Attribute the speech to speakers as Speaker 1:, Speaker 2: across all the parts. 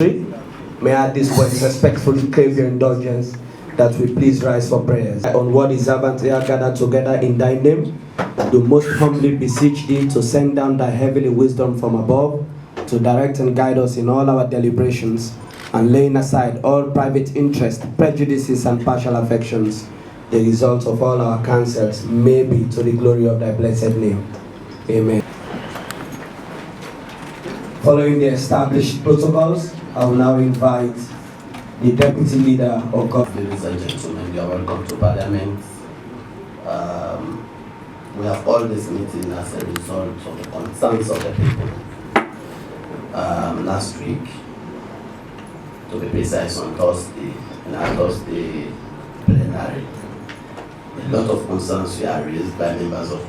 Speaker 1: May I at this point respectfully crave your indulgence that we please rise for prayers. On what is servants here gathered together in thy name, do most humbly beseech thee to send down thy heavenly wisdom from above, to direct and guide us in all our deliberations, and laying aside all private interest, prejudices, and partial affections, the result of all our counsels may be to the glory of thy blessed name. Amen. Following the established protocols, I will now invite the Deputy Leader of God.
Speaker 2: Ladies and gentlemen, you are welcome to Parliament. We have called this meeting as a result of the concerns of the people. Last week, to be precise, on Thursday, in our Thursday plenary, a lot of concerns were raised by members of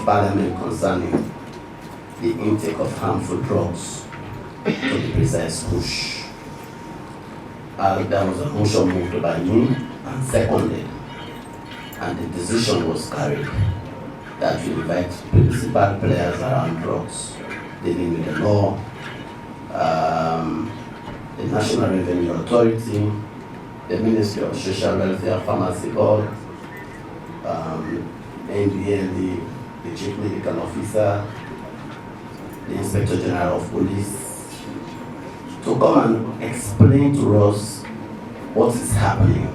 Speaker 2: Parliament concerning the intake of harmful drugs, to be precise, Kush. There was a motion moved by me and seconded, and the decision was carried that we invite principal players around drugs, dealing with the law, the National Revenue Authority, the Ministry of Social Welfare, Pharmacy Board, NDLD, the Chief Medical Officer, the Inspector General of Police, to come and explain to us what is happening.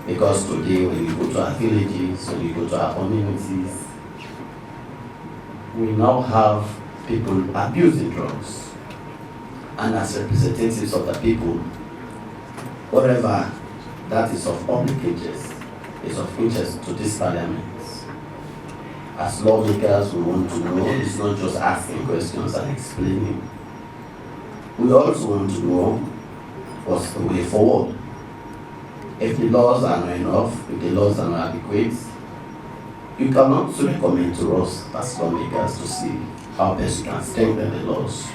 Speaker 2: Because today, when you go to our villages, when you go to our communities, we now have people abusing drugs. And as representatives of the people, whatever that is of public interest is of interest to this Parliament. As lawmakers, we want to know, it's not just asking questions and explaining. We also want to know what's the way forward. If the laws are not enough, if the laws are not adequate, you cannot recommend to us as lawmakers to see how best we can strengthen the laws.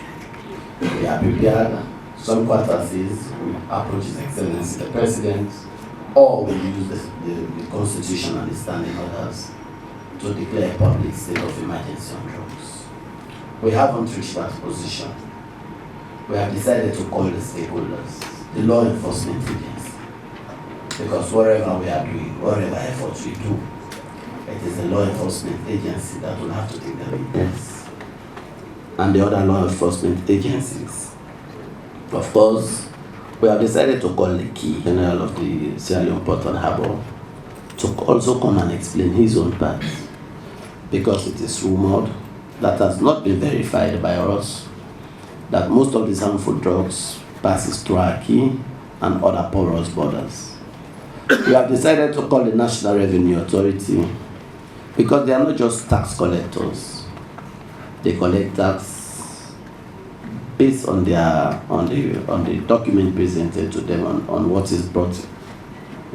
Speaker 2: We are prepared. Some quarters says we approach His Excellency the President, or we use the Constitution and the standing orders to declare a public state of emergency on drugs. We haven't reached that position. We have decided to call the stakeholders, the law enforcement agency, because whatever we are doing, whatever efforts we do, it is the law enforcement agency that will have to take the lead. And the other law enforcement agencies. Of course, we have decided to call the key general of the Sierra Leone Port and Harbour to also come and explain his own part, because it is rumored that has not been verified by us that most of these harmful drugs passes through our key and other porous borders. We have decided to call the National Revenue Authority because they are not just tax collectors. They collect tax based on the document presented to them on what is brought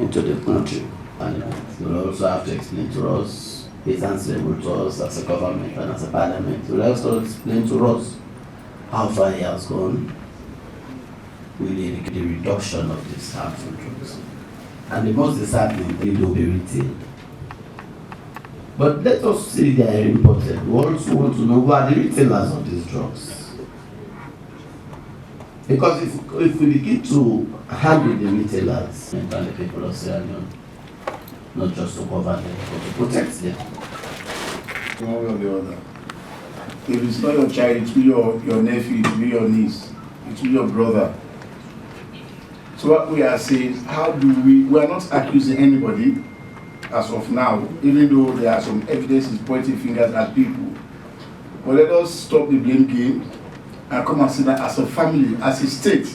Speaker 2: into the country. And they will also have to explain to us, it's answerable to us as a government and as a Parliament. They will also explain to us how far he has gone with the reduction of these harmful drugs. And the most disheartening will be retail. But let us see they are imported. We also want to know who are the retailers of these drugs. Because if we begin to handle the retailers and the people of Sierra Leone, not just to cover them, but to protect them.
Speaker 3: One way or the other. If it's not your child, it will be your nephew, it will be your niece, it will be your brother. So what we are saying, how do we are not accusing anybody as of now, even though there are some evidences pointing fingers at people. But let us stop the blame game and come and see that as a family, as a state,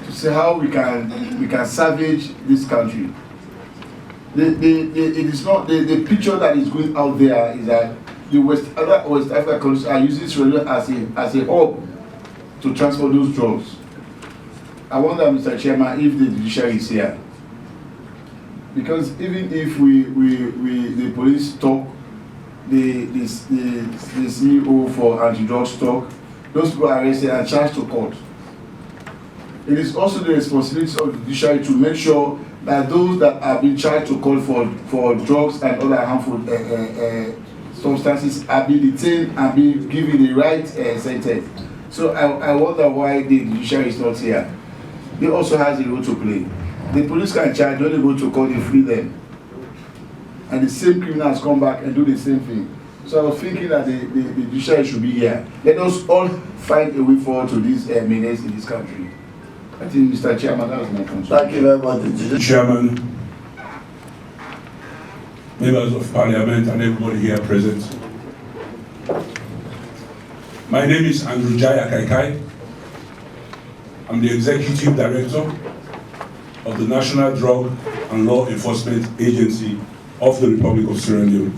Speaker 3: to see how we can salvage this country. It is not the picture that is going out there is that the West African countries are using Sierra Leone as a hub to transport those drugs. I wonder, Mr. Chairman, if the judiciary is here. Because even if the police talk, the CEO for anti-drugs talk, those people are arrested and charged to court. It is also the responsibility of the judiciary to make sure that those that are being charged to court for drugs and other harmful substances are being detained and being given the right sentence. So I wonder why the judiciary is not here. They also has a role to play. The police can charge, when they go to court, they free them. And the same criminals come back and do the same thing. So I was thinking that the judiciary should be here. Let us all find a way forward to these menace in this country. I think, Mr. Chairman, that was my concern.
Speaker 2: Thank you very much,
Speaker 4: Chairman, members of Parliament, and everybody here present. My name is Andrew Jaya Kaikai. I'm the Executive Director of the National Drug and Law Enforcement Agency of the Republic of Sierra Leone.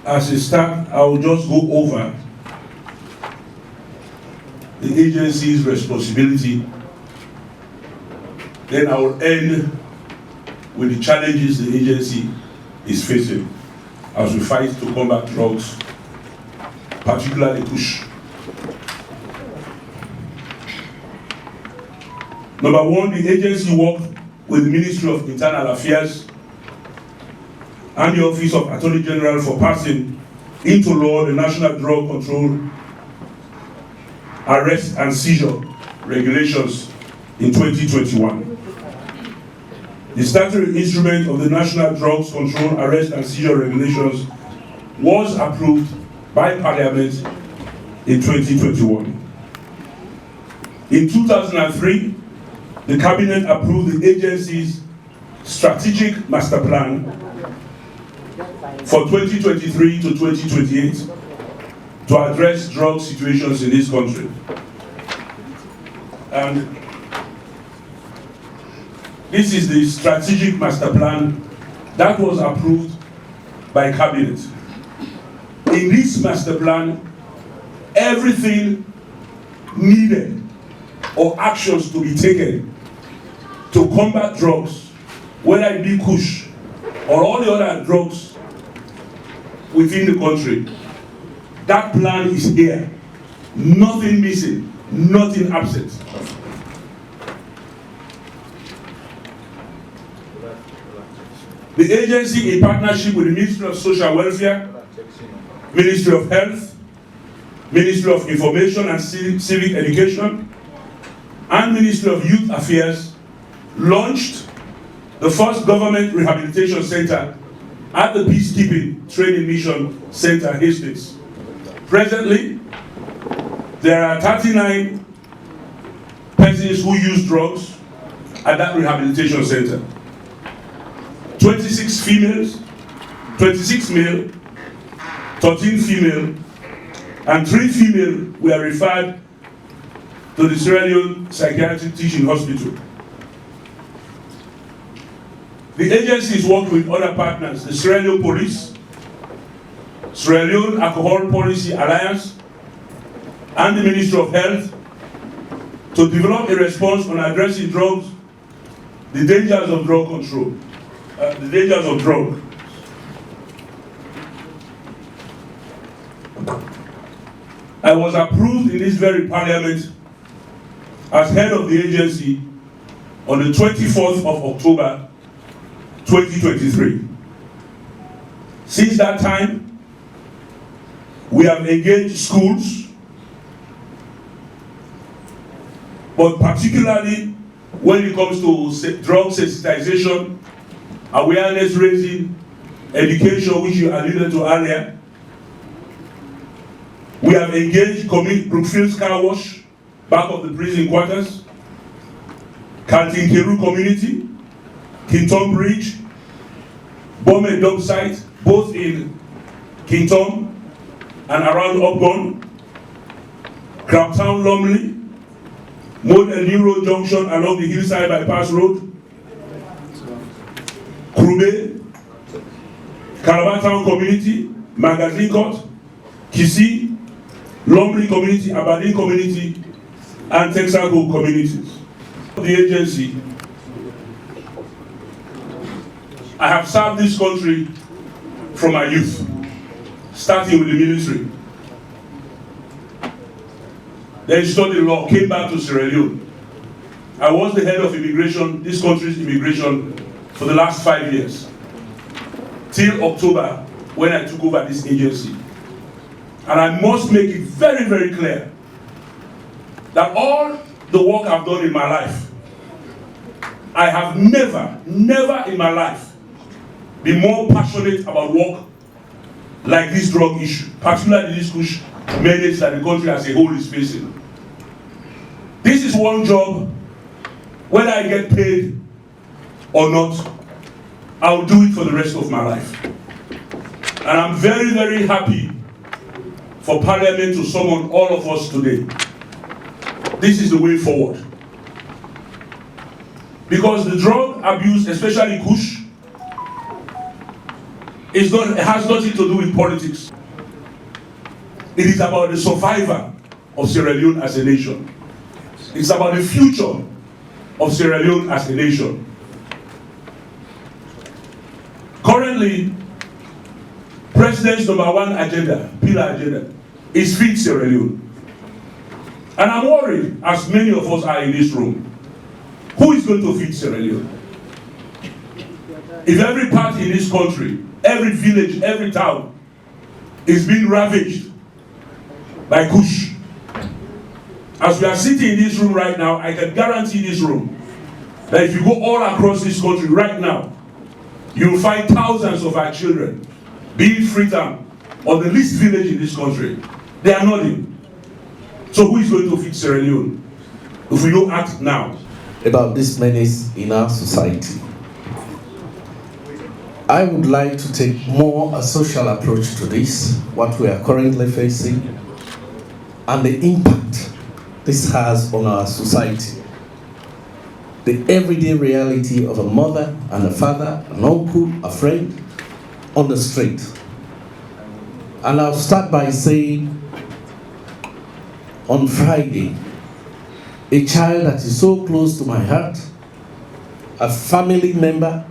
Speaker 4: As a start, I will just go over the agency's responsibility. Then I will end with the challenges the agency is facing as we fight to combat drugs, particularly Kush. Number one, the agency worked with the Ministry of Internal Affairs and the Office of Attorney General for passing into law the National Drug Control Arrest and Seizure Regulations in 2021. The statutory instrument of the National Drugs Control Arrest and Seizure Regulations was approved by Parliament in 2021. In 2003, the Cabinet approved the agency's strategic master plan for 2023 to 2028 to address drug situations in this country. And this is the strategic master plan that was approved by Cabinet. In this master plan, everything needed or actions to be taken to combat drugs, whether it be Kush or all the other drugs within the country, that plan is here. Nothing missing, nothing absent. The agency, in partnership with the Ministry of Social Welfare, Ministry of Health, Ministry of Information and Civic Education, and Ministry of Youth Affairs, launched the first government rehabilitation center at the Peacekeeping Training Mission Center, Hastings. Presently, there are 39 persons who use drugs at that rehabilitation center. 26 females, 26 male, 13 female, and 3 female were referred to the Sierra Leone Psychiatric Teaching Hospital. The agency is working with other partners, the Sierra Leone Police, Sierra Leone Alcohol Policy Alliance, and the Ministry of Health to develop a response on addressing drugs, the dangers of drug control, the dangers of drug. I was approved in this very parliament as head of the agency on the 24th of October 2023. Since that time, we have engaged schools, but particularly when it comes to drug sensitization, awareness raising, education, which you alluded to earlier. We have engaged Brookfields Car Wash, back of the prison quarters, Kaltinkeru community, Kintom Bridge, Bome dump site, both in Kintom and around Upgon, Crabtown Lumley, Mod El Niro Junction along the Hillside Bypass Road, Krube, Calabar Town Community, Magazine Court, Kisi, Lumley Community, Aberdeen Community, and Texaco communities. The agency, I have served this country from my youth, starting with the military. Then studied law, came back to Sierra Leone. I was the head of immigration, this country's immigration, for the last 5 years, till October, when I took over this agency. And I must make it very, very clear that all the work I've done in my life, I have never in my life been more passionate about work like this drug issue, particularly this Kush menace that the country as a whole is facing. This is one job, whether I get paid or not, I'll do it for the rest of my life. And I'm very, very happy for Parliament to summon all of us today. This is the way forward. Because the drug abuse, especially Kush, has nothing to do with politics. It is about the survival of Sierra Leone as a nation. It's about the future of Sierra Leone as a nation. Currently, President's #1 agenda, pillar agenda, is feed Sierra Leone. And I'm worried, as many of us are in this room, who is going to feed Sierra Leone? If every part in this country, every village, every town is being ravaged by Kush, as we are sitting in this room right now, I can guarantee this room that if you go all across this country right now, you will find thousands of our children being Freetown or the least village in this country. They are nothing. So who is going to feed Sierra Leone if we don't act now?
Speaker 5: About this menace in our society, I would like to take more a social approach to this, what we are currently facing, and the impact this has on our society. The everyday reality of a mother and a father, an uncle, a friend on the street. And I'll start by saying, on Friday, a child that is so close to my heart, a family member,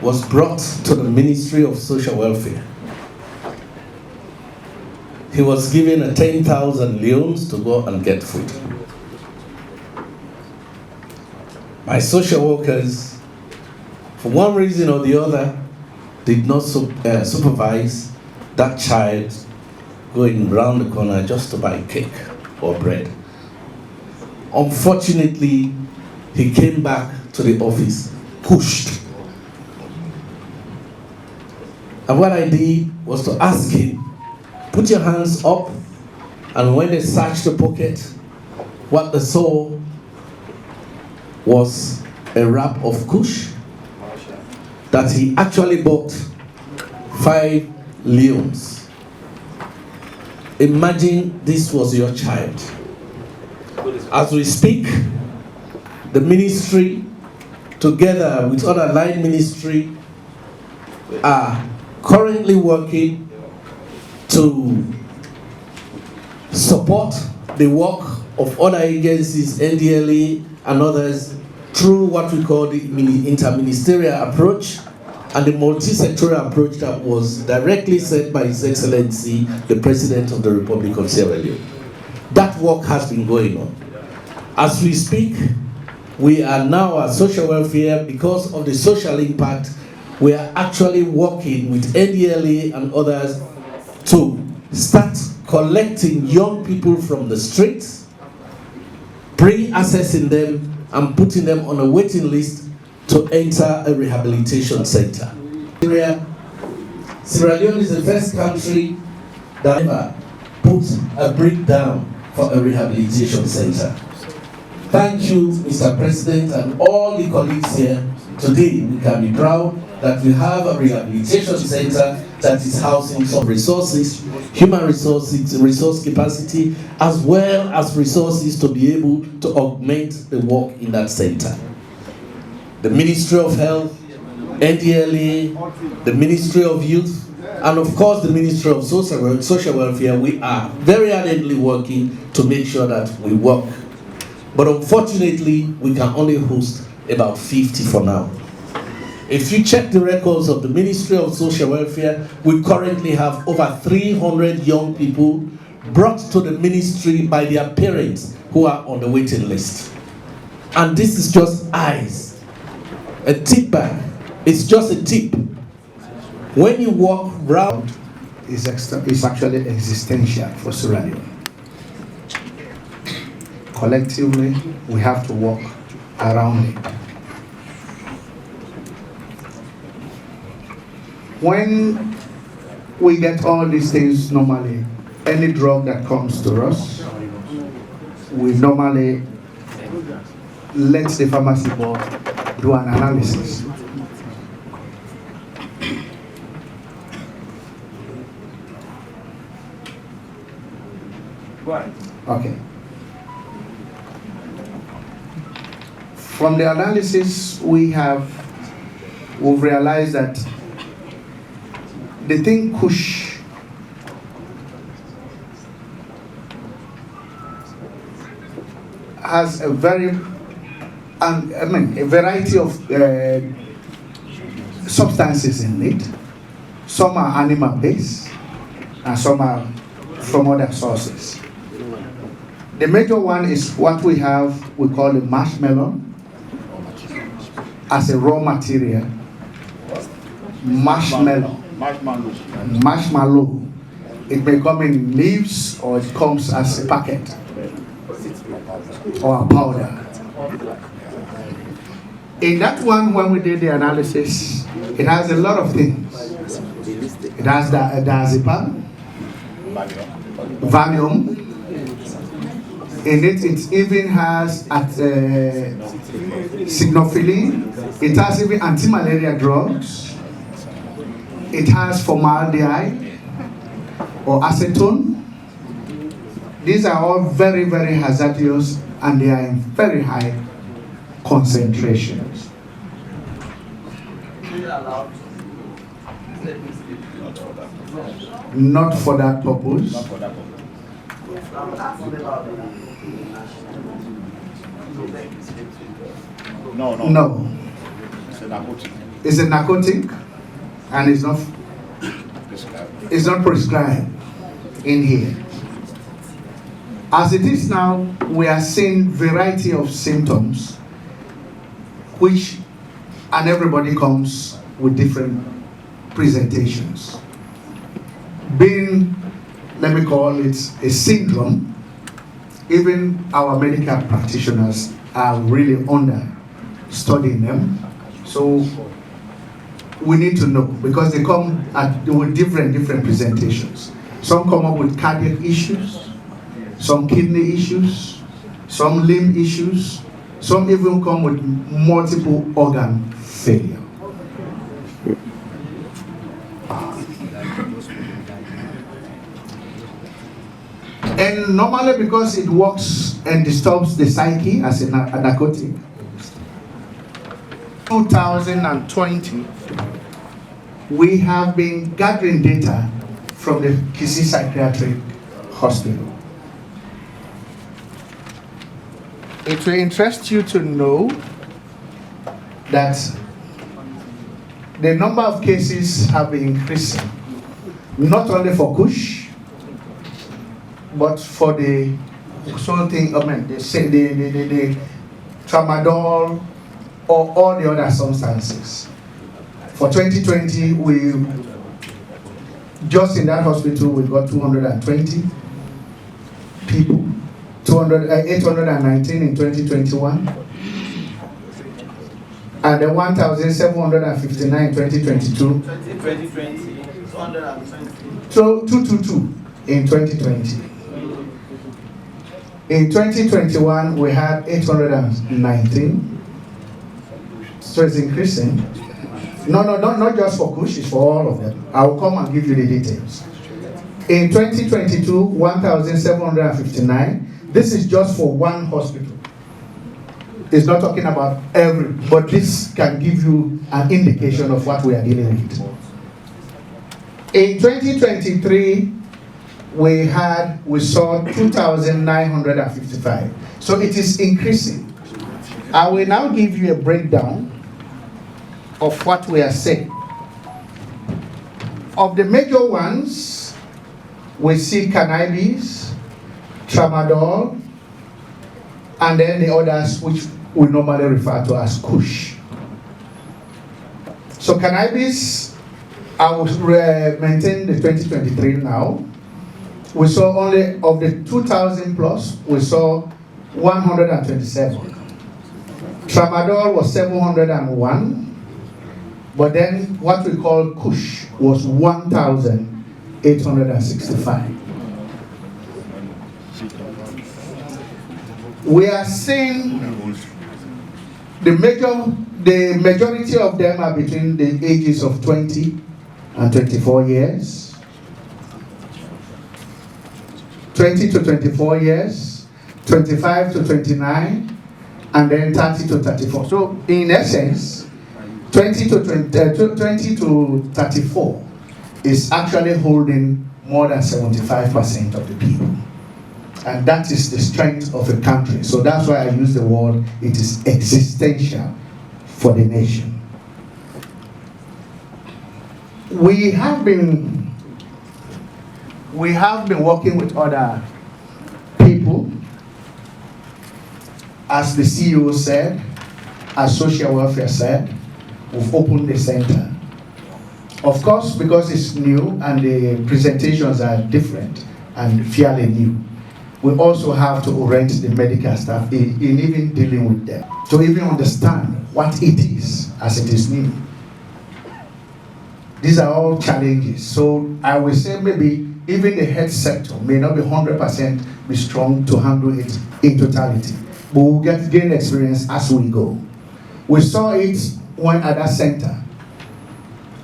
Speaker 5: was brought to the Ministry of Social Welfare. He was given a 10,000 leones to go and get food. My social workers, for one reason or the other, did not supervise that child going round the corner just to buy cake or bread. Unfortunately, he came back to the office pushed. And what I did was to ask him, put your hands up, and when they searched the pocket, what they saw was a wrap of Kush that he actually bought 5 leones. Imagine this was your child. As we speak, the ministry, together with other line ministry, are currently working to support the work of other agencies, NDLA and others, through what we call the interministerial approach and the multi-sectoral approach that was directly set by His Excellency, the President of the Republic of Sierra Leone. That work has been going on. As we speak, we are now at social welfare because of the social impact. We are actually working with NDLA and others to start collecting young people from the streets, pre-assessing them and putting them on a waiting list to enter a rehabilitation center. Sierra Leone is the first country that ever put a brick down for a rehabilitation center. Thank you, Mr. President, and all the colleagues here. Today, we can be proud that we have a rehabilitation center that is housing some resources, human resources, resource capacity, as well as resources to be able to augment the work in that center. The Ministry of Health, NDLA, the Ministry of Youth, and of course the Ministry of Social Welfare, we are very ardently working to make sure that we work. But unfortunately, we can only host about 50 for now. If you check the records of the Ministry of Social Welfare, we currently have over 300 young people brought to the ministry by their parents who are on the waiting list. And this is just eyes. A tip back. It's just a tip. When you walk round,
Speaker 6: is actually existential for Sierra Leone. Collectively, we have to work around it. When we get all these things normally, any drug that comes to us, we normally let the pharmacy board do an analysis. Okay. From the analysis we've realized that the thing Kush has a variety of substances in it. Some are animal based and some are from other sources. The major one is what we call the marshmallow as a raw material. Marshmallow. It may come in leaves or it comes as a packet or a powder. In that one, when we did the analysis, it has a lot of things. It has diazepam, Valium. In it even has signophylline. It has even anti-malaria drugs. It has formaldehyde or acetone. These are all very, very hazardous and they are in very high concentrations. Not for that purpose. No. It's a narcotic and it's not prescribed in here. As it is now, we are seeing variety of symptoms and everybody comes with different presentations. Being, let me call it a syndrome, even our medical practitioners are really studying them. So we need to know because they come with different presentations. Some come up with cardiac issues, some kidney issues, some limb issues, some even come with multiple organ failure. And normally because it works and disturbs the psyche as a narcotic, 2020, we have been gathering data from the Kisi Psychiatric Hospital. It will interest you to know that the number of cases have been increasing, not only for Kush, but for the tramadol or all the other substances. For 2020, just in that hospital, we got 220 people, 819 in 2021, and then 1,759 in 2022.
Speaker 2: 2020, 220.
Speaker 6: So 222 in 2020. In 2021, we had 819. So it's increasing. No, not just for Kush, it's for all of them. I will come and give you the details. In 2022, 1,759. This is just for one hospital. It's not talking about every, but this can give you an indication of what we are dealing with. In 2023, we saw 2,955. So it is increasing. I will now give you a breakdown of what we are saying. Of the major ones, we see cannabis, tramadol, and then the others which we normally refer to as Kush. So cannabis I will maintain the 2023 now. We saw only of the 2,000 plus, we saw 127. Tramadol was 701, but then what we call Kush was 1,865. We are seeing the majority of them are between the ages of 20 and 24 years. 20 to 24 years, 25 to 29, and then 30 to 34. So in essence, 20 to 34 is actually holding more than 75% of the people. And that is the strength of a country. So that's why I use the word, it is existential for the nation. We have been working with other people, as the CEO said, as social welfare said. We've opened the center. Of course, because it's new and the presentations are different and fairly new, we also have to orient the medical staff in even dealing with them, to even understand what it is as it is new. These are all challenges. So I will say maybe even the health sector may not be 100% be strong to handle it in totality, but we'll gain experience as we go. We saw it when at that center,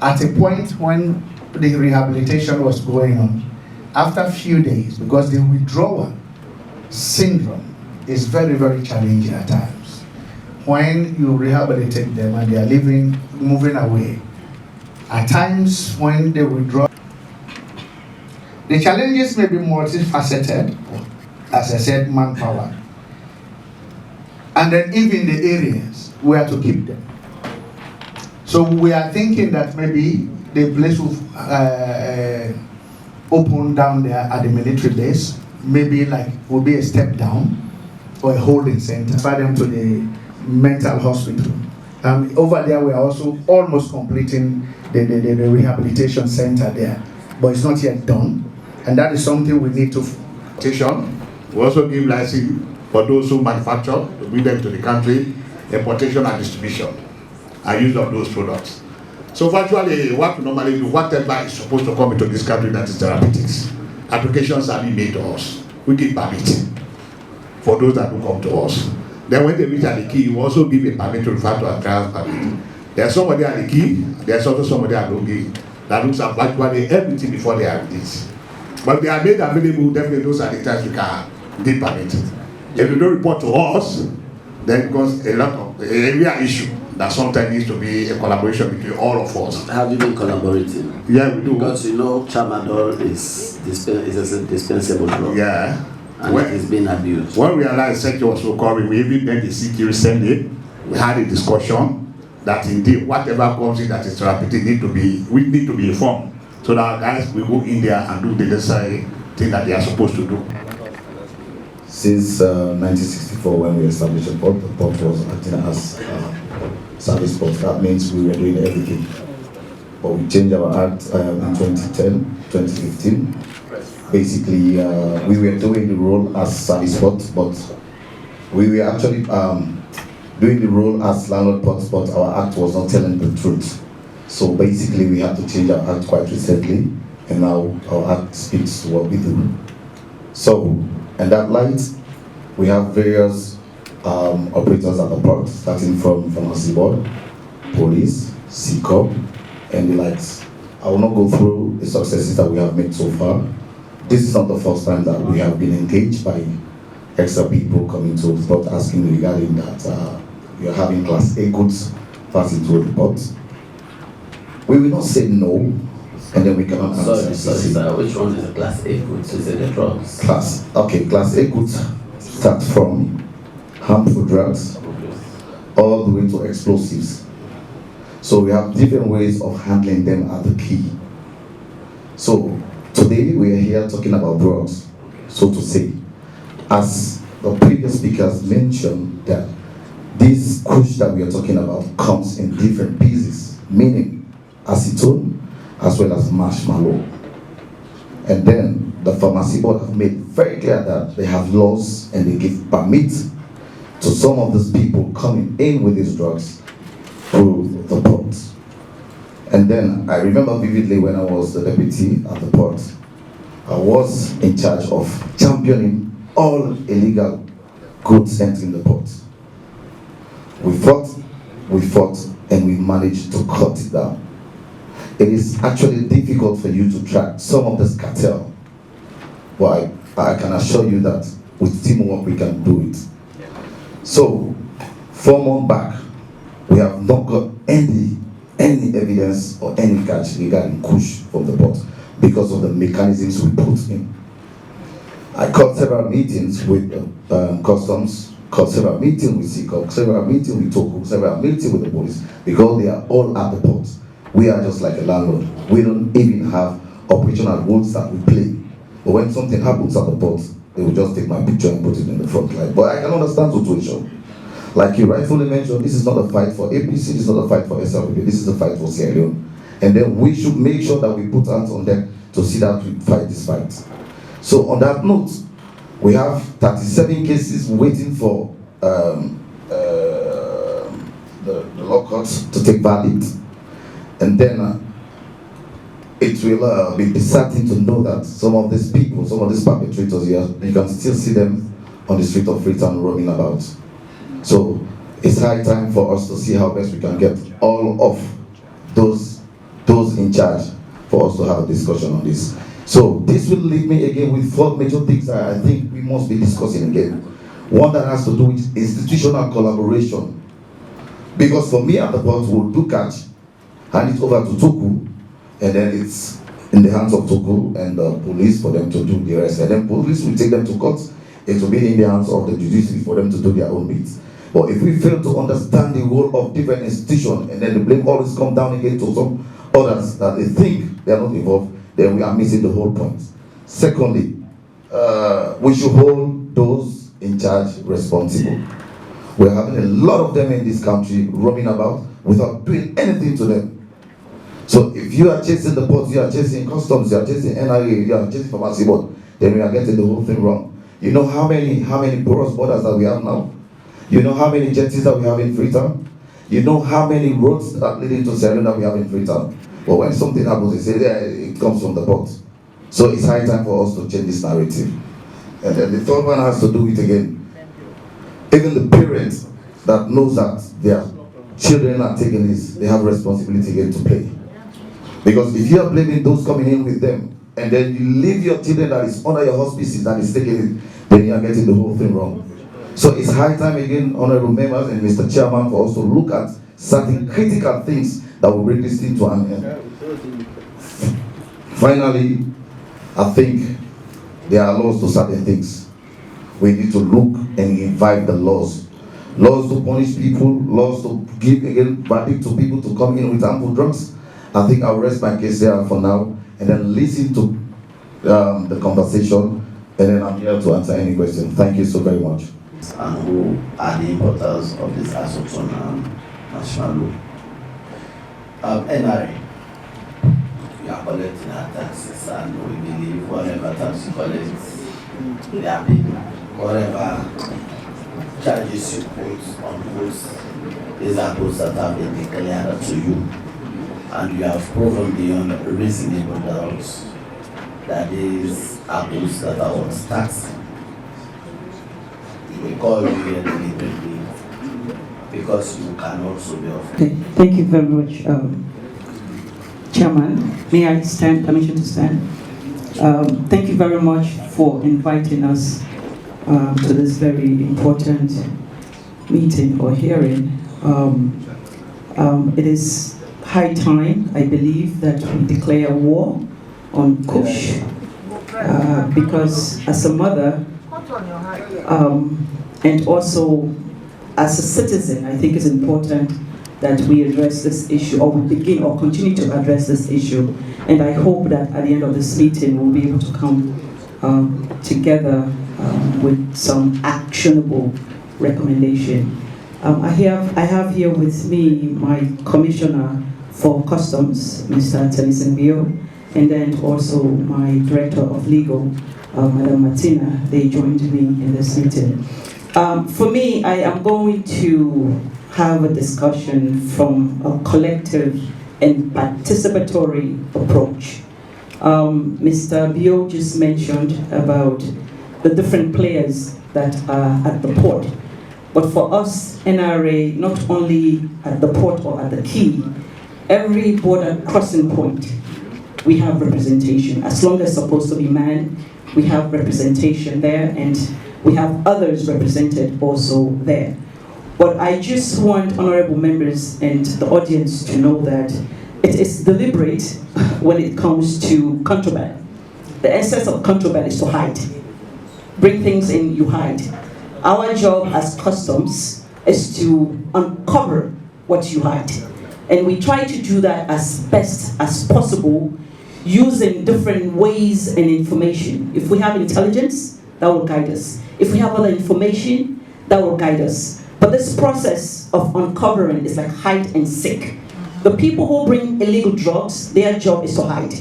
Speaker 6: at a point when the rehabilitation was going on, after a few days, because the withdrawal syndrome is very, very challenging at times. When you rehabilitate them and they are moving away, at times when they withdraw, the challenges may be multifaceted, as I said, manpower, and then even the areas where to keep them. So we are thinking that maybe the place will open down there at the military base, maybe like will be a step down or a holding center, transfer them to the mental hospital. Over there we are also almost completing the rehabilitation center there, but it's not yet done, and that is something we need to.
Speaker 7: We also give license for those who manufacture to bring them to the country, importation and distribution, and use of those products. So virtually what we normally do, whatever is supposed to come into this country that is therapeutics, applications are being made to us. We give permit for those that will come to us. Then when they reach at the key, we also give a permit to refer to a trial permit. There's somebody at the key, there's also somebody at the key that looks at virtually everything before they are released. But they are made available, definitely those are the times we can give permit. If you don't report to us, then it becomes a lot of area issue that sometimes needs to be a collaboration between all of us.
Speaker 2: Have you been collaborating?
Speaker 7: Yeah, we do.
Speaker 2: Because you know, tramadol is a dispensable drug.
Speaker 7: Yeah.
Speaker 2: And it is being abused.
Speaker 7: When we realized sector was recovering, we even met the CT recently. We had a discussion that indeed whatever comes in that is therapeutic we need to be informed, so that our guys will go in there and do the necessary thing that they are supposed to do.
Speaker 8: Since 1964, when we established the port was acting as service port. That means we were doing everything. But we changed our act in 2010, 2015. Basically, we were doing the role as service port, but we were actually doing the role as landlord port, but our act was not telling the truth. So basically, we had to change our act quite recently, and now our act speaks to what we do. So, in that light, we have various operators at the port, starting from Pharmacy Board, Police, C-Corp, and the likes. I will not go through the successes that we have made so far. This is not the first time that we have been engaged by extra people coming to the port asking regarding that we are having Class A goods passing through the port. We will not say no, and then we cannot answer.
Speaker 2: Sorry, which one is a Class A goods? Is it the drugs?
Speaker 8: Class A goods start from harmful drugs all the way to explosives. So we have different ways of handling them at the key. So today we are here talking about drugs, so to say. As the previous speakers mentioned, that this Kush that we are talking about comes in different pieces, meaning acetone, as well as marshmallow. And then the pharmacy board have made very clear that they have laws and they give permit to some of these people coming in with these drugs through the port. And then I remember vividly when I was the deputy at the port, I was in charge of championing all illegal goods entering the port. We fought, and we managed to cut it down. It is actually difficult for you to track some of this cartel, but I can assure you that with teamwork we can do it. So, 4 months back, we have not got any evidence or any catch regarding Kush from the port because of the mechanisms we put in. I called several meetings with customs, called several meetings with SECOP, several meetings with Toku, several meetings with the police, because they are all at the port. We are just like a landlord. We don't even have operational roles that we play. But when something happens at the port, they will just take my picture and put it in the front line. But I can understand the situation. Like you rightfully mentioned, this is not a fight for APC, this is not a fight for SLP, this is a fight for Sierra Leone. And then we should make sure that we put hands on them to see that we fight this fight. So on that note, we have 37 cases waiting for the law courts to take verdict. And then it will be disheartening to know that some of these people, some of these perpetrators here, you can still see them on the street of Freetown roaming about. So it's high time for us to see how best we can get all of those in charge for us to have a discussion on this. So this will leave me again with 4 major things that I think we must be discussing again. One that has to do with institutional collaboration. Because for me at the port, we'll do catch, hand it over to Toku, and then it's in the hands of Toku and the police for them to do the rest. And then police will take them to court. It will be in the hands of the judiciary for them to do their own bits. But if we fail to understand the role of different institutions and then the blame always comes down again to some others that they think they are not involved, then we are missing the whole point. Secondly, we should hold those in charge responsible. We're having a lot of them in this country roaming about without doing anything to them. So if you are chasing the ports, you are chasing customs, you are chasing NIA, you are chasing pharmacy board, then we are getting the whole thing wrong. You know how many porous borders that we have now? You know how many jetties that we have in Freetown? You know how many roads that are leading to Sierra Leone that we have in Freetown? But when something happens, they say it comes from the port. So it's high time for us to change this narrative. And then the third one has to do with, again, even the parents that knows that their children are taking this, they have responsibility again to play. Because if you are blaming those coming in with them, and then you leave your children that is under your auspices that is taking it, then you are getting the whole thing wrong. So it's high time again, honorable members and Mr. Chairman, for us to look at certain critical things that will bring this thing to an end. Finally, I think there are laws to certain things. We need to look and invite the laws. Laws to punish people, laws to give again verdict to people to come in with harmful drugs. I think I'll rest my case there for now and then listen to the conversation, and then I'm here to answer any question. Thank you so very much.
Speaker 2: And who are the importers of this assumption and national law? NRA, we are collecting our taxes, and we believe whatever tax you collect, they are paid. Whatever charges you put on goods, these are goods that have been declared to you, and you have proven beyond reasonable doubts that these are goods that are worth taxing. We call you here deliberately because you can also be of.
Speaker 9: Okay. Thank you very much, Chairman. May I stand? Permission to stand? Thank you very much for inviting us to this very important meeting or hearing. It is high time, I believe, that we declare war on Kush because as a mother and also as a citizen, I think it's important that we address this issue, or we begin or continue to address this issue. And I hope that at the end of this meeting, we'll be able to come together with some actionable recommendation. I have here with me my Commissioner for Customs, Mr. Tennyson Bio, and then also my Director of Legal, Madam Martina. They joined me in this meeting. For me, I am going to have a discussion from a collective and participatory approach. Mr. Bio just mentioned about the different players that are at the port. But for us, NRA, not only at the port or at the quay, every border crossing point, we have representation. As long as it's supposed to be manned, we have representation there, and we have others represented also there. But I just want honorable members and the audience to know that it is deliberate when it comes to contraband. The essence of contraband is to hide. Bring things in, you hide. Our job as customs is to uncover what you hide. And we try to do that as best as possible using different ways and information. If we have intelligence, that will guide us. If we have other information, that will guide us. But this process of uncovering is like hide and seek. The people who bring illegal drugs, their job is to hide.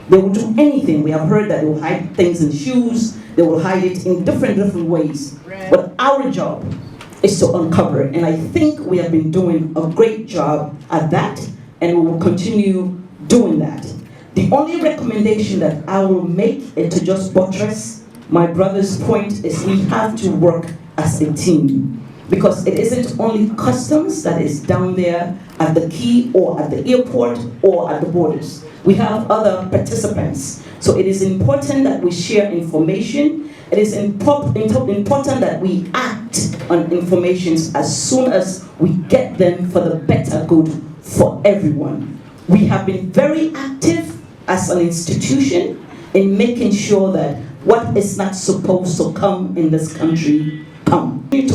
Speaker 9: They will do anything. We have heard that they will hide things in shoes, they will hide it in different ways. But our job is to uncover it. And I think we have been doing a great job at that, and we will continue doing that. The only recommendation that I will make, and to just buttress my brother's point, is we have to work as a team. Because it isn't only customs that is down there at the quay or at the airport or at the borders. We have other participants. So it is important that we share information. It is important that we act on information as soon as we get them for the better good for everyone. We have been very active as an institution in making sure that what is not supposed to come in this country come. We need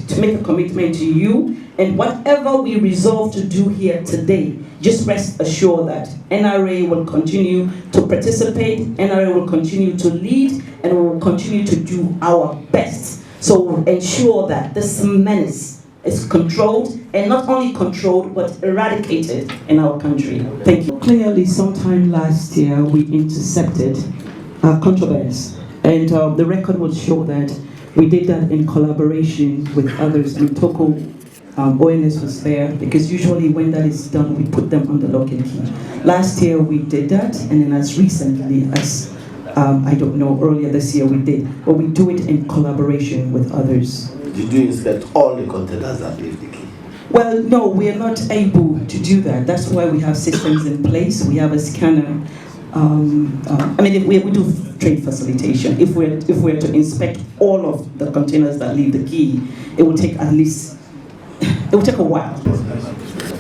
Speaker 9: to make a commitment to you, and whatever we resolve to do here today, just rest assured that NRA will continue to participate, NRA will continue to lead, and we will continue to do our best. So we'll ensure that this menace is controlled, and not only controlled, but eradicated in our country. Thank you. Clearly, sometime last year, we intercepted contrabands, and the record would show that we did that in collaboration with others. Toko ONS was there, because usually when that is done, we put them on the lock and key. Last year we did that, and then as recently as, I don't know, earlier this year we did. But we do it in collaboration with others.
Speaker 2: Did you inspect all the containers that leave the quay?
Speaker 9: Well, no, we are not able to do that. That's why we have systems in place. We have a scanner. We do trade facilitation. If we're to inspect all of the containers that leave the quay, it will take it will take a while.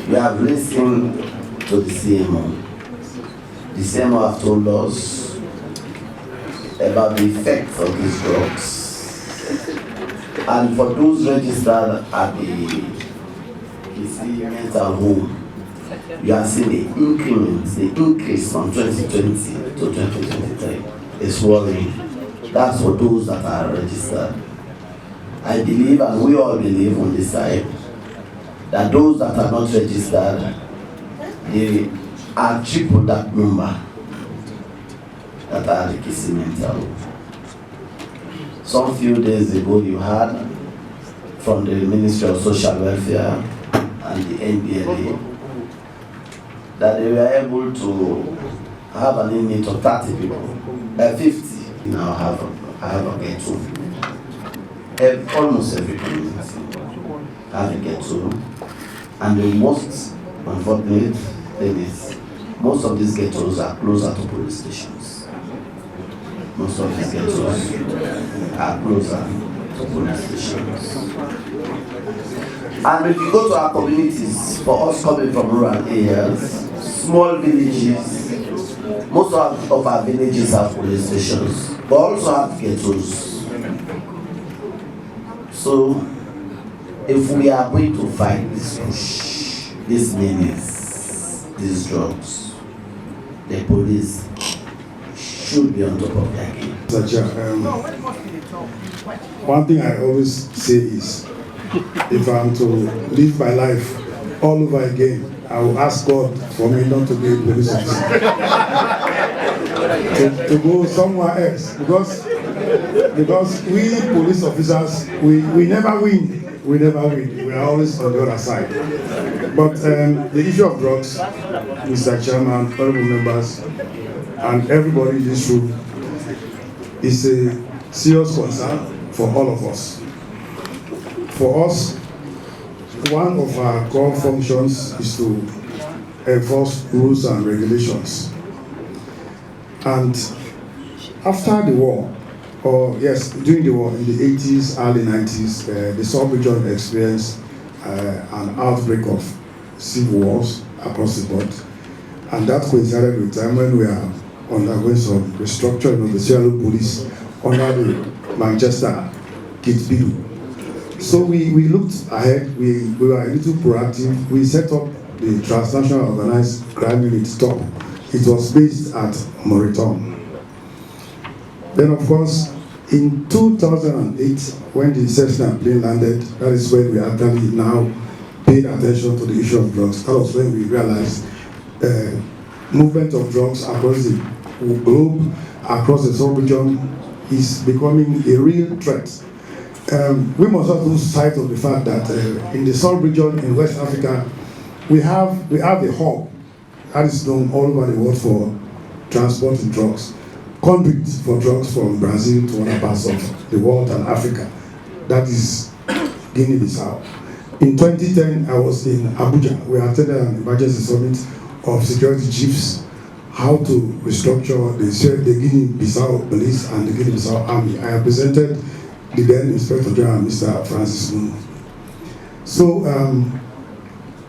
Speaker 2: We have listened to the CMO. The CMO have told us about the effects of these drugs. And for those registered at the mental home, you are seeing the increase from 2020 to 2023. It's worrying. That's for those that are registered. I believe, and we all believe on this side, that those that are not registered, they are triple that number that are the kissing mental. Some few days ago you heard from the Ministry of Social Welfare and the NBLA that they were able to have an inmate of 30 people, 50 now have a ghetto. Almost every community have a ghetto, and the most unfortunate thing is most of these ghettos are closer to police stations. Most of these ghettos are closer to police stations. And if you go to our communities, for us coming from rural areas, small villages, most of our villages have police stations, but also have ghettos. So, if we are going to fight this push, this menace, these drugs, the police should be on top of their game.
Speaker 10: One thing I always say is, if I'm to live my life all over again, I will ask God for me not to be a police officer. to go somewhere else. Because we police officers, we never win. We never win. We are always on the other side. But the issue of drugs, Mr. Chairman, honorable members, and everybody in this room, is a serious concern for all of us. For us, one of our core functions is to enforce rules and regulations. And after the war, during the war in the 80s, early 90s, the sub-region experienced an outbreak of civil wars across the board. And that coincided with the time when we are undergoing some restructuring of the Sierra Leone police under the Manchester Kit Bill. So we looked ahead, we were a little proactive. We set up the Transnational Organized Crime Unit TOP. It was based at Moreton. Then of course, in 2008, when the Cessna plane landed, that is when we actually now paid attention to the issue of drugs. That was when we realized movement of drugs across the globe, across the sub-region, is becoming a real threat. We must not lose sight of the fact that in the sub-region in West Africa, we have a hub that is known all over the world for transporting drugs, conduit for drugs from Brazil to other parts of the world and Africa. That is Guinea-Bissau. In 2010, I was in Abuja. We attended an emergency summit of security chiefs, how to restructure the Guinea-Bissau police and the Guinea-Bissau army. I presented the then Inspector General, Mr. Francis Munu. So,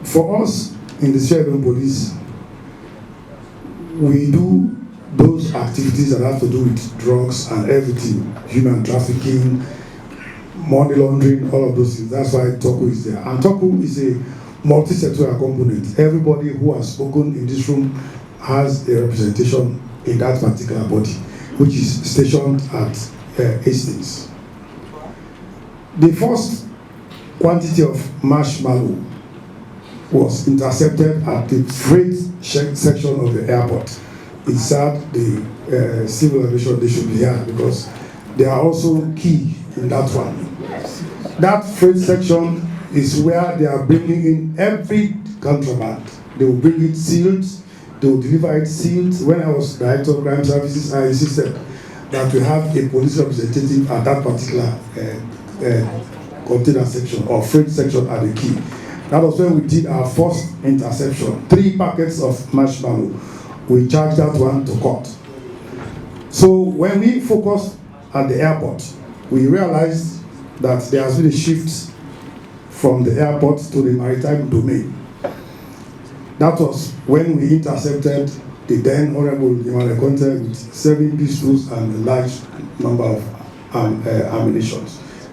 Speaker 10: for us in the Sierra Leone police, we do those activities that have to do with drugs and everything, human trafficking, money laundering, all of those things. That's why TOCU is there. And TOCU is a multi-sectoral component. Everybody who has spoken in this room has a representation in that particular body, which is stationed at Hastings. The first quantity of marshmallow was intercepted at the freight section of the airport. It said the civil aviation, they should be here because they are also key in that one. That freight section is where they are bringing in every contraband. They will bring it sealed, they will deliver it sealed. When I was Director of Crime Services, I insisted that we have a police representative at that particular container section or freight section at the key. That was when we did our first interception. 3 packets of marshmallow. We charged that one to court. So when we focused at the airport, we realized that there has been a shift from the airport to the maritime domain. That was when we intercepted the then Honorable Emmanuel Conte with 7 pistols and a large number of ammunition.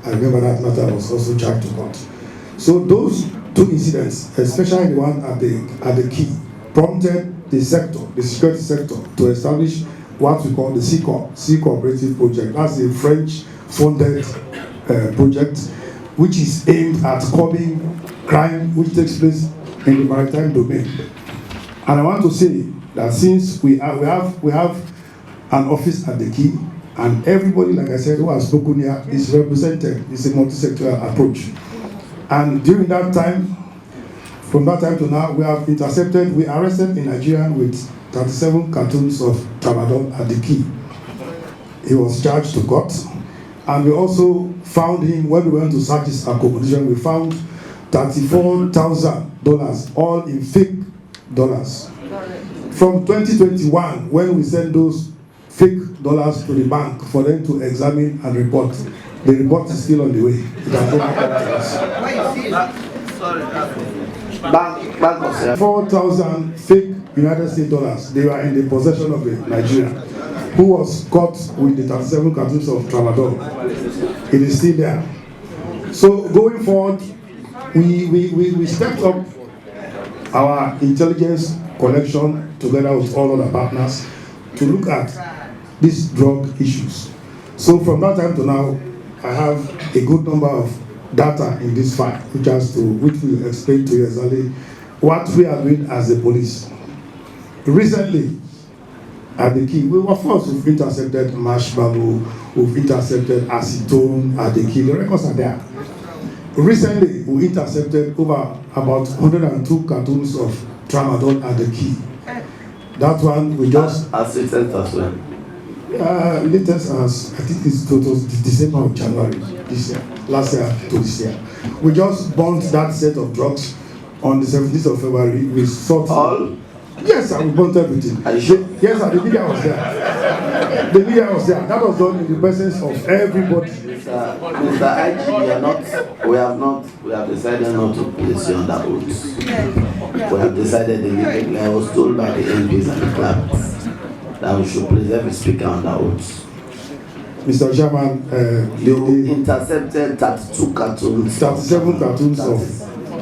Speaker 10: I remember that matter was also charged to court. So those 2 incidents, especially the one at the key, prompted the security sector, to establish what we call the Sea Cooperative Project. That's a French-funded project which is aimed at curbing crime which takes place in the maritime domain. And I want to say that since we have an office at the key, and everybody, like I said, who has spoken here is represented. It's a multi-sectoral approach. And during that time, from that time to now, we have intercepted, we arrested a Nigerian with 37 cartons of tramadol at the key. He was charged to court. And we also found him, when we went to search his accommodation, we found $34,000, all in fake dollars. From 2021, when we sent those fake dollars to the bank for them to examine and report, the report is still on the way. It has not happened to us. 4,000 fake United States dollars, they were in the possession of a Nigerian who was caught with the 37 cartons of tramadol. It is still there. So going forward, we stepped up our intelligence collection together with all other partners to look at these drug issues. So from that time to now, I have a good number of data in this file, which we'll explain to you exactly what we are doing as the police. Recently, at the key, of course, we've intercepted marshmallow, we've intercepted acetone at the key. The records are there. Recently, we intercepted about 102 cartons of tramadol at the key. That one we just
Speaker 2: as recent as well.
Speaker 10: Latest as I think it's total December or January this year, last year to this year. We just burnt that set of drugs on the 17th of February. We sought
Speaker 2: all.
Speaker 10: Yes, I will burnt everything.
Speaker 2: Are you sure?
Speaker 10: Yes, sir, the media was there. The media was there. That was done in the presence of everybody.
Speaker 2: Mr. IG, we have decided not to place you under oath. We have decided deliberately. I was told by the MPs and the clubs that we should place every speaker under oath.
Speaker 10: Mr. Chairman,
Speaker 2: you intercepted 32 cartons.
Speaker 10: 37 cartons of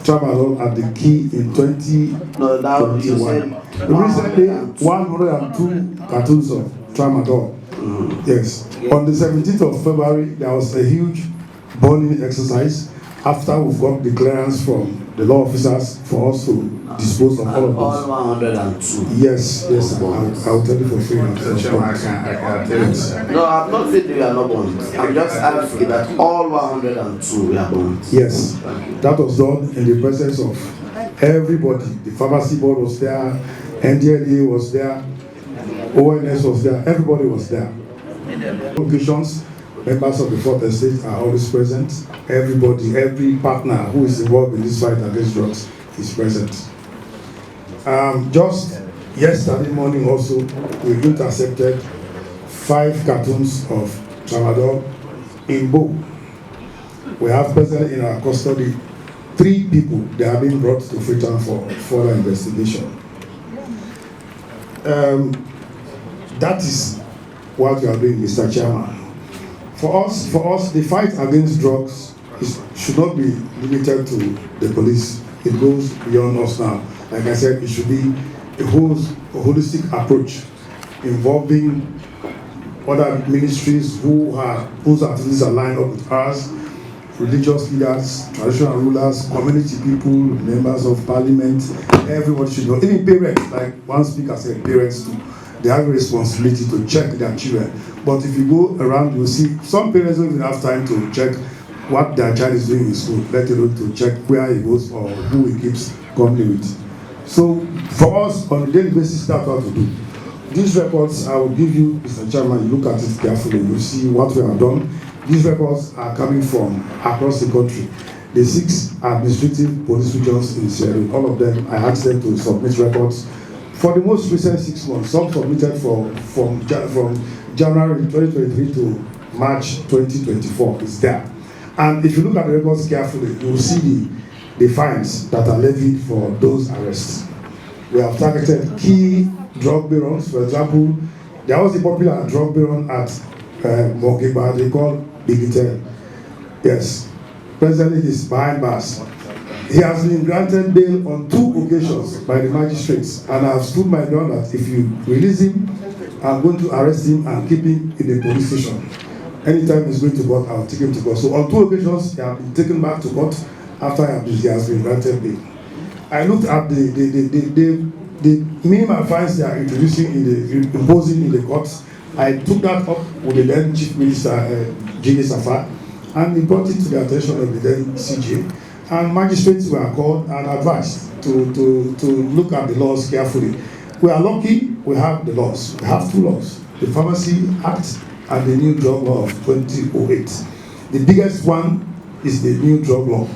Speaker 10: tramadol at the key in 2021. Recently, 102 cartons of tramadol. Yes. On the 17th of February, there was a huge burning exercise after we've got the clearance from the law officers for us to dispose of all of
Speaker 2: all
Speaker 10: this.
Speaker 2: 102.
Speaker 10: Yes, yes, I will tell you for free.
Speaker 7: I can tell you.
Speaker 2: No, I'm not saying we are not burnt. I'm just asking that all 102 we are burnt.
Speaker 10: Yes, that was done in the presence of everybody. The pharmacy board was there, NDLA was there, ONS was there, everybody was there. Occasions, members of the Fourth Estate are always present. Everybody, every partner who is involved in this fight against drugs is present. Just yesterday morning also, we intercepted 5 cartons of tramadol in Bo. We have present in our custody 3 people. They are being brought to Freetown for further investigation. That is what we are doing, Mr. Chairman. For us, the fight against drugs should not be limited to the police. It goes beyond us now. Like I said, it should be a holistic approach involving other ministries whose activities are lined up with ours, religious leaders, traditional rulers, community people, members of parliament. Everybody should know. Even parents, like one speaker said, parents too. They have a responsibility to check their children. But if you go around, you'll see some parents don't even have time to check what their child is doing in school, let alone to check where he goes or who he keeps company with. So for us, on a daily basis, that's what we do. These records, I will give you, Mr. Chairman, you look at it carefully, you see what we have done. These records are coming from across the country. The 6 administrative police regions in Sierra Leone, all of them, I asked them to submit records. For the most recent 6 months, some submitted from January 2023 to March 2024 is there. And if you look at the records carefully, you will see the fines that are levied for those arrests. We have targeted key drug barons. For example, there was a popular drug baron at Mogiba, they call Bigitel. Yes, presently he's behind bars. He has been granted bail on 2 occasions by the magistrates, and I have stood my ground that if you release him, I'm going to arrest him and keep him in the police station. Anytime he's going to court, I'll take him to court. So on 2 occasions, he has been taken back to court after he has been granted bail. I looked at the minimum fines they are imposing in the courts. I took that up with the then Chief Minister, J.D. Safar, and he brought it to the attention of the then CJ. And magistrates were called and advised to look at the laws carefully. We are lucky we have the laws. We have 2 laws, the Pharmacy Act and the new drug law of 2008. The biggest one is the new drug law.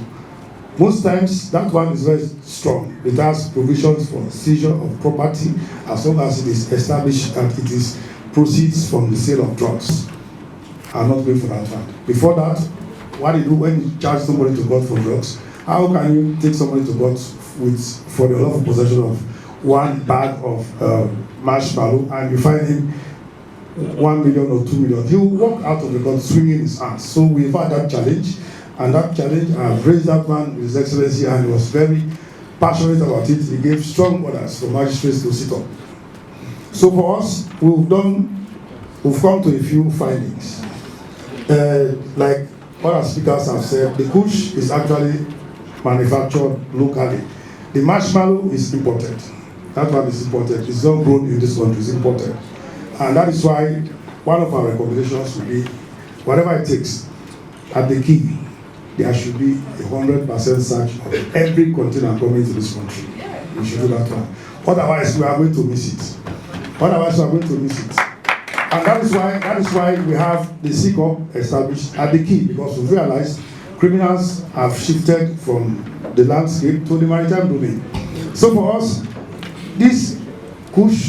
Speaker 10: Most times, that one is very strong. It has provisions for seizure of property as long as it is established that it is proceeds from the sale of drugs. I'm not going for that one. Before that, what do you do when you charge somebody to court for drugs? How can you take somebody to court for the lawful possession of 1 bag of marshmallow and you find him 1 million or 2 million? He will walk out of the court swinging his hands. So we've had that challenge, and that challenge, I've raised that man with His Excellency, and he was very passionate about it. He gave strong orders for magistrates to sit up. So for us, we've come to a few findings. Like other speakers have said, the Kush is actually manufactured locally. The marshmallow is imported. That one is imported. It's not grown in this country, it's imported. And that is why one of our recommendations will be, whatever it takes, at the key, there should be 100% search of every container coming to this country. We should do that one. Otherwise, we are going to miss it. And that is why we have the C-Corp established at the key, because we realize criminals have shifted from the landscape to the maritime domain. So for us, this Kush,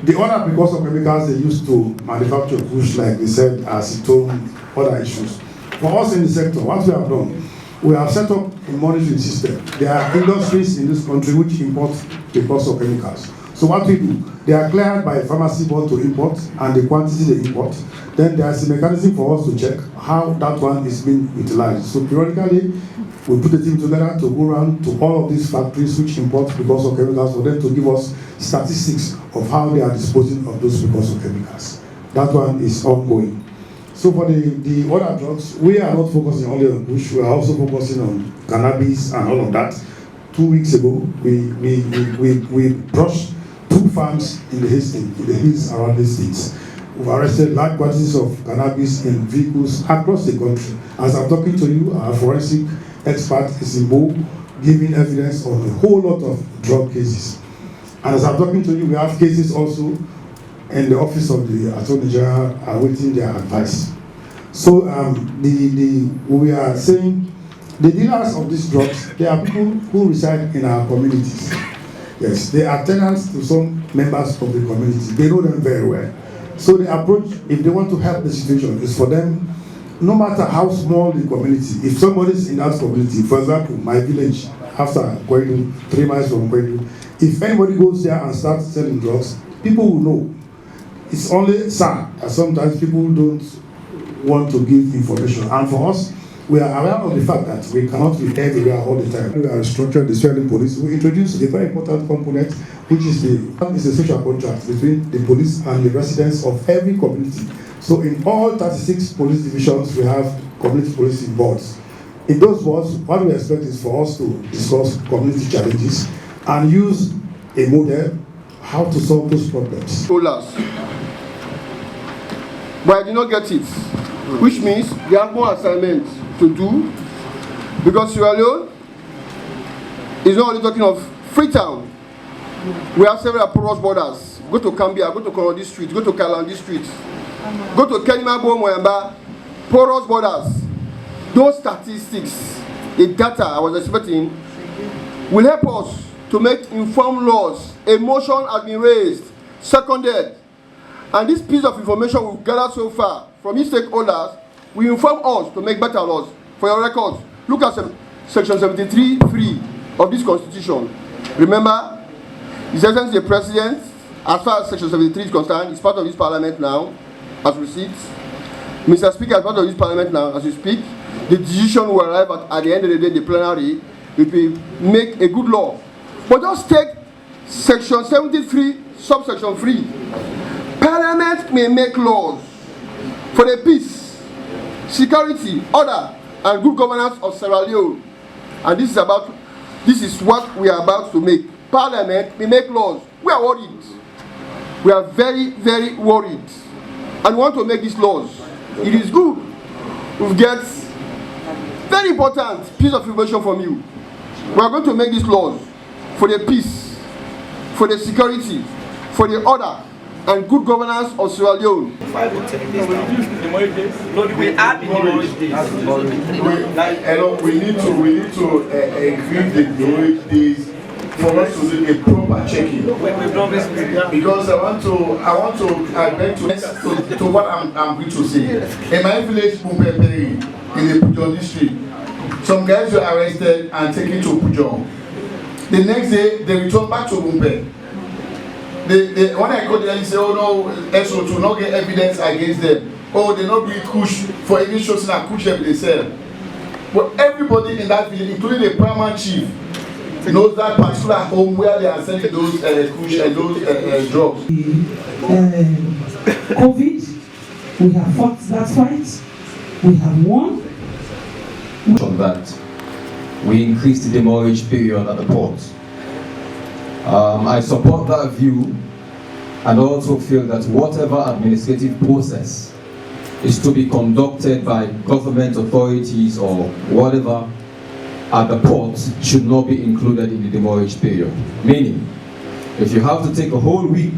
Speaker 10: the other because of chemicals they used to manufacture Kush, like they said, acetone, other issues. For us in the sector, what we have done, we have set up a monitoring system. There are industries in this country which import because of chemicals. So what we do, they are cleared by a pharmacy board to import and the quantity they import. Then there is a mechanism for us to check how that one is being utilized. So periodically, we put a team together to go around to all of these factories which import because of chemicals for them to give us statistics of how they are disposing of those because of chemicals. That one is ongoing. So for the other drugs, we are not focusing only on Kush, we are also focusing on cannabis and all of that. 2 weeks ago, we brushed 2 farms in the hills around the states. We've arrested large quantities of cannabis in vehicles across the country. As I'm talking to you, our forensic expert is in Bo, giving evidence on a whole lot of drug cases. And as I'm talking to you, we have cases also in the office of the Attorney General awaiting their advice. So we are saying the dealers of these drugs, they are people who reside in our communities. Yes, they are tenants to some members of the community. They know them very well. So the approach, if they want to help the situation, is for them, no matter how small the community, if somebody is in that community, for example, my village, after Kwedu, 3 miles from Kwedu, if anybody goes there and starts selling drugs, people will know. It's only sad that sometimes people don't want to give information. And for us, we are aware of the fact that we cannot be everywhere all the time. We are structured the Australian police. We introduced a very important component, which is the social contract between the police and the residents of every community. So in all 36 police divisions, we have community policing boards. In those boards, what we expect is for us to discuss community challenges and use a model how to solve those problems.
Speaker 11: But I did not get it, which means they have more assignments to do, because Sierra Leone is not only talking of Freetown. We have several porous borders. Go to Cambia, go to Korodi Street, go to Kalandi Street, go to Kenimabo, Moyamba, porous borders. Those statistics, the data I was expecting, will help us to make informed laws. A motion has been raised, seconded, and this piece of information we've gathered so far from these stakeholders will inform us to make better laws. For your records, look at section 73(3) of this constitution. Remember, His Excellency the President, as far as section 73 is concerned, is part of this parliament now, as we sit. Mr. Speaker, as part of this parliament now, as we speak. The decision will arrive at the end of the day, the plenary, it will make a good law. But just take section 73, subsection 3. Parliament may make laws for the peace, security, order, and good governance of Sierra Leone. And this is what we are about to make. Parliament may make laws. We are worried. We are very, very worried. And we want to make these laws. It is good. We get very important piece of information from you. We are going to make these laws for the peace, for the security, for the order, and good governance of Sierra Leone.
Speaker 3: We add we need to increase the demurrage days for us to do a proper checking. Because I beg to what I'm going to say. In my village, Pumpeperi, in the Pujon district, some guys were arrested and taken to Pujon. The next day, they returned back to Bumpe. When I called them, they said, oh no, SO to not get evidence against them. Oh, they not doing Kush for any shows that Kush they sell. But everybody in that village, including the paramount chief, knows that particular home where they are selling those Kush and those drugs.
Speaker 12: COVID, we have fought that fight, we have won.
Speaker 13: From that, we increased the demurrage period at the port I support that view and also feel that whatever administrative process is to be conducted by government authorities or whatever at the port should not be included in the demurrage period. Meaning, if you have to take a whole week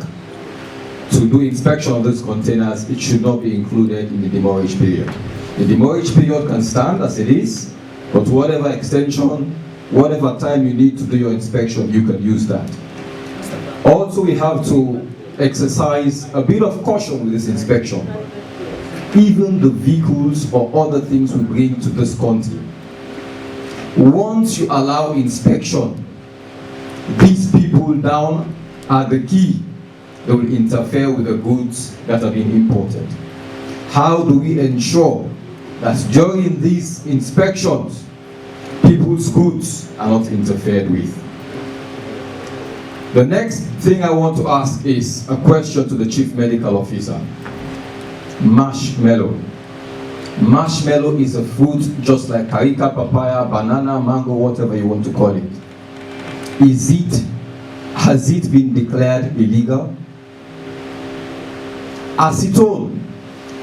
Speaker 13: to do inspection of those containers, it should not be included in the demurrage period. The demurrage period can stand as it is, but whatever extension, whatever time you need to do your inspection, you can use that. Also, we have to exercise a bit of caution with this inspection. Even the vehicles or other things we bring to this country, once you allow inspection, these people down at the quay, they will interfere with the goods that are being imported. How do we ensure that during these inspections, people's goods are not interfered with? The next thing I want to ask is a question to the Chief Medical Officer. Marshmallow. Marshmallow is a fruit just like carica, papaya, banana, mango, whatever you want to call it. Has it been declared illegal? Acetone.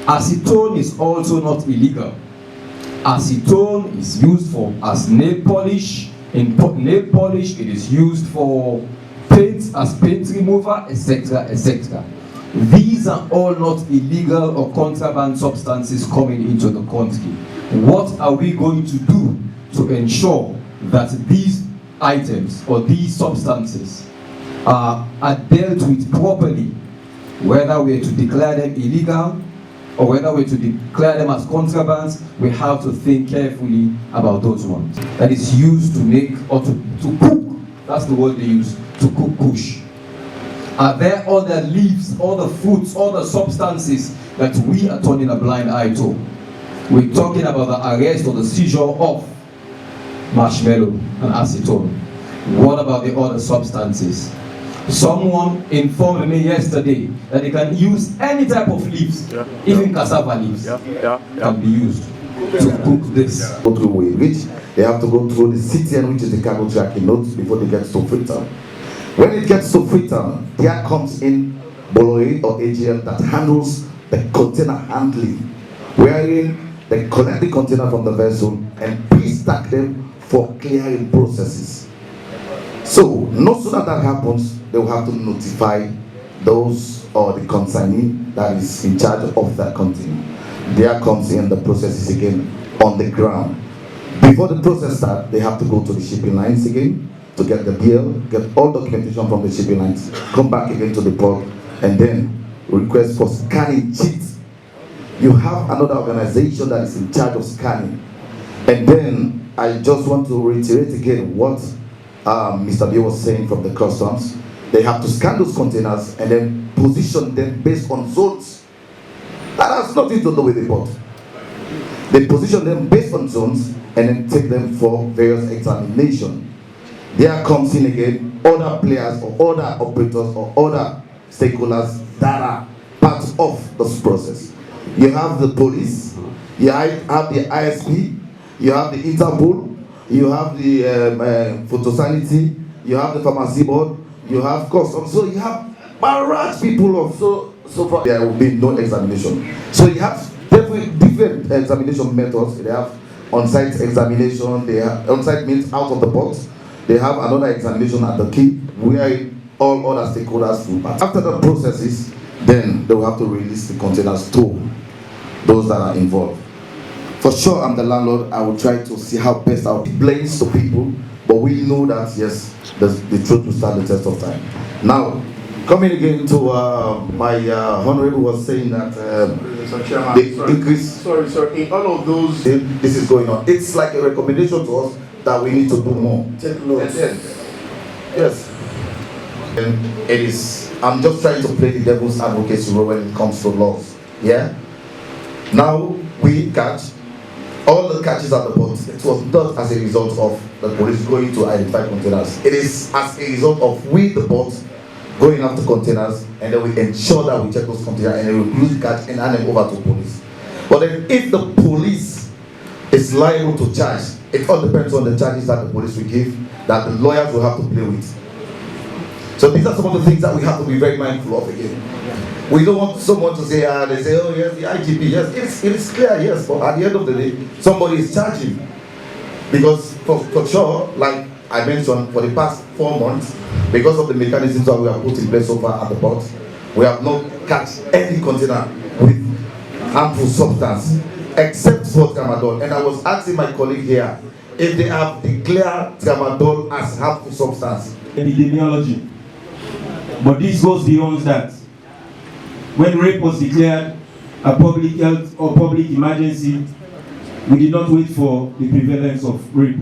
Speaker 13: Acetone is also not illegal. Acetone is used as nail polish. In nail polish, it is used for paint, as paint remover, etc., etc. These are all not illegal or contraband substances coming into the country. What are we going to do to ensure that these items or these substances are dealt with properly, whether we're to declare them illegal or whether we're to declare them as contrabands? We have to think carefully about those ones. That is used to make or to cook. That's the word they use, to cook kush. Are there other leaves, other fruits, other substances that we are turning a blind eye to? We're talking about the arrest or the seizure of marshmallow and acetone. What about the other substances? Someone informed me yesterday that they can use any type of leaves, even cassava leaves, can be used to cook this.
Speaker 8: Go through which they have to go through the CTN, which is the cargo tracking notes, before they get to Freetown. When it gets to Freetown, there comes in Boloi or AGL that handles the container handling, wherein they collect the container from the vessel and pre-stack them for clearing processes. So, no sooner that happens, they will have to notify those or the consignee that is in charge of that container. There comes in the processes again on the ground. Before the process starts, they have to go to the shipping lines again to get the bill, get all documentation from the shipping lines, come back again to the port, and then request for scanning sheets. You have another organization that is in charge of scanning. And then I just want to reiterate again what Mr. B was saying from the customs. They have to scan those containers and then position them based on zones. That has nothing to do with the port. They position them based on zones and then take them for various examination. There comes in again other players or other operators or other stakeholders that are part of this process. You have the police, you have the ISP, you have the Interpol, you have the photosanity, you have the pharmacy board, you have customs. So you have barrage people of so far there will be no examination. So you have different examination methods. They have on-site examination. They have on-site means out of the box. They have another examination at the quay where all other stakeholders will pass. After the processes, then they will have to release the containers to those that are involved. For sure, I'm the landlord. I will try to see how best I'll explain to people, but we know that yes, the truth will stand the test of time. Now, coming again to my honorable was saying that the increase.
Speaker 3: Sorry, in all of those,
Speaker 8: this is going on. It's like a recommendation to us that we need to do more.
Speaker 3: Take notes.
Speaker 8: Yes. And it is. I'm just trying to play the devil's advocate role when it comes to laws. Yeah. Now we catch all the catches at the port. It was not as a result of the police going to identify containers. It is as a result of we, the port, going after containers, and then we ensure that we check those containers and then we lose catch and hand them over to police. But then if the police is liable to charge, it all depends on the charges that the police will give, that the lawyers will have to play with. So these are some of the things that we have to be very mindful of again. We don't want someone to say, they say, oh yes, the IGP, yes, it is clear, yes, but at the end of the day, somebody is charging. Because for sure, like I mentioned, for the past 4 months, because of the mechanisms that we have put in place so far at the port, we have not catch any container with harmful substance, except for tramadol. And I was asking my colleague here if they have declared tramadol as harmful substance.
Speaker 14: Epidemiology. But this goes beyond that. When rape was declared a public health or public emergency, we did not wait for the prevalence of rape.